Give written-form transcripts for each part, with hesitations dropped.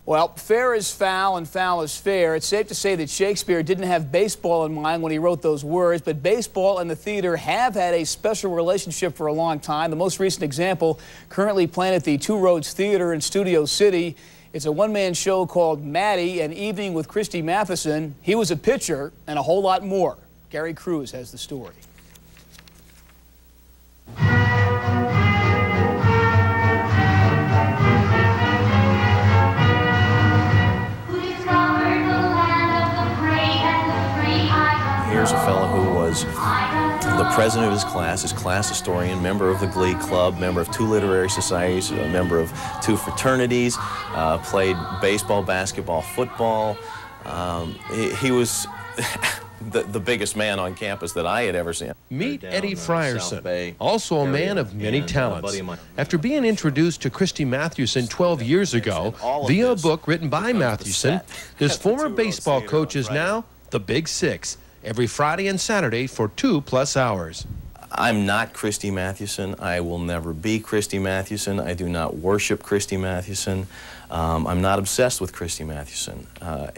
Well, fair is foul and foul is fair. It's safe to say that Shakespeare didn't have baseball in mind when he wrote those words, but baseball and the theater have had a special relationship for a long time. The most recent example, currently playing at the Two Roads Theater in Studio City. It's a one-man show called MATTY, an evening with Christy Mathewson. He was a pitcher and a whole lot more. Gary Cruz has the story. Here's a fellow who was the president of his class historian, member of the Glee Club, member of 2 literary societies, a member of 2 fraternities, played baseball, basketball, football. He was the biggest man on campus that I had ever seen. Meet Eddie Frierson, also a man of many talents. After being introduced to Christy Mathewson 12 years ago via a book written by Mathewson, this former baseball coach is now the Big Six, every Friday and Saturday for 2+ hours. I'm not Christy Mathewson. I will never be Christy Mathewson. I do not worship Christy Mathewson. I'm not obsessed with Christy Mathewson.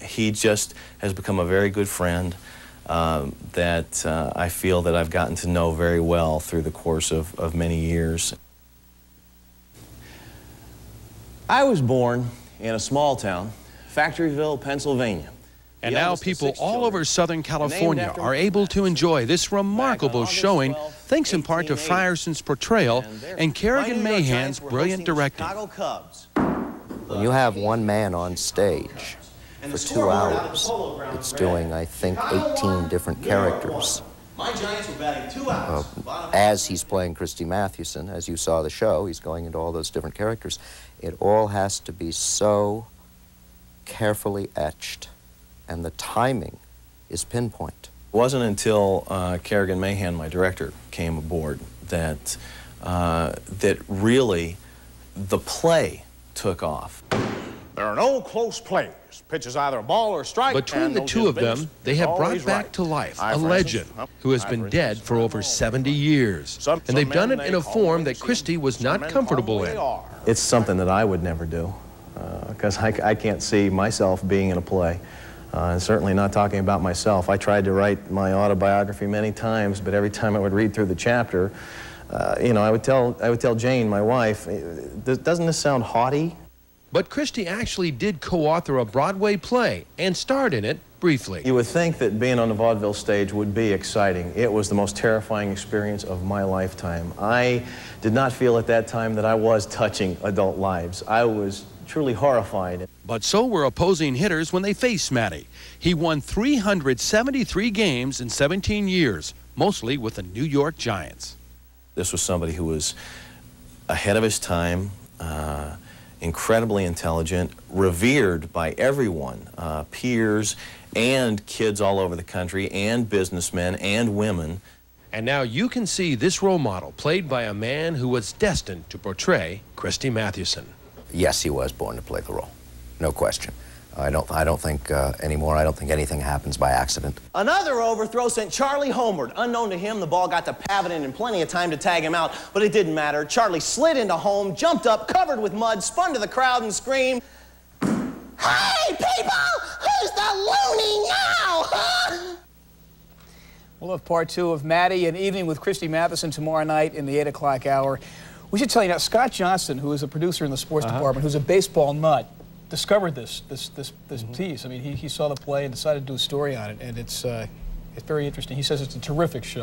He just has become a very good friend that I feel that I've gotten to know very well through the course of many years. I was born in a small town, Factoryville, Pennsylvania. And now people all over Southern California are able to enjoy this remarkable showing, thanks in part to Frierson's portrayal and Kerrigan Mahan's brilliant directing. When you have one man on stage for 2 hours, it's doing, I think, 18 different characters. As he's playing Christy Mathewson, as you saw the show, he's going into all those different characters. It all has to be so carefully etched, and the timing is pinpoint. It wasn't until Kerrigan Mahan, my director, came aboard that really the play took off. There are no close plays. Pitch is either a ball or a strike. Between the two of them, they have brought back to life a legend who has been dead for over 70 years. And they've done it in a form that Christy was not comfortable in. It's something that I would never do, because I can't see myself being in a play. And certainly not talking about myself. I tried to write my autobiography many times, but every time I would read through the chapter, you know, I would tell Jane, my wife, doesn't this sound haughty? But Christy actually did co-author a Broadway play and starred in it briefly. You would think that being on the vaudeville stage would be exciting. It was the most terrifying experience of my lifetime. I did not feel at that time that I was touching adult lives. I was truly horrified. But so were opposing hitters when they faced MATTY. He won 373 games in 17 years, mostly with the New York Giants. This was somebody who was ahead of his time, incredibly intelligent, revered by everyone, peers and kids all over the country, and businessmen and women. And now you can see this role model played by a man who was destined to portray Christy Mathewson. Yes, he was born to play the role, no question. I don't think anymore. I don't think anything happens by accident. Another overthrow sent Charlie homeward. Unknown to him, the ball got to Paviton in plenty of time to tag him out, but it didn't matter. Charlie slid into home, jumped up, covered with mud, spun to the crowd and screamed, "Hey, people! Who's the loony now, huh?" We'll have part 2 of MATTY, an evening with Christy Mathewson, tomorrow night in the 8 o'clock hour. We should tell you now, Scott Johnson, who is a producer in the sports department, who's a baseball nut, discovered this piece. I mean, he saw the play and decided to do a story on it, and it's very interesting. He says it's a terrific show.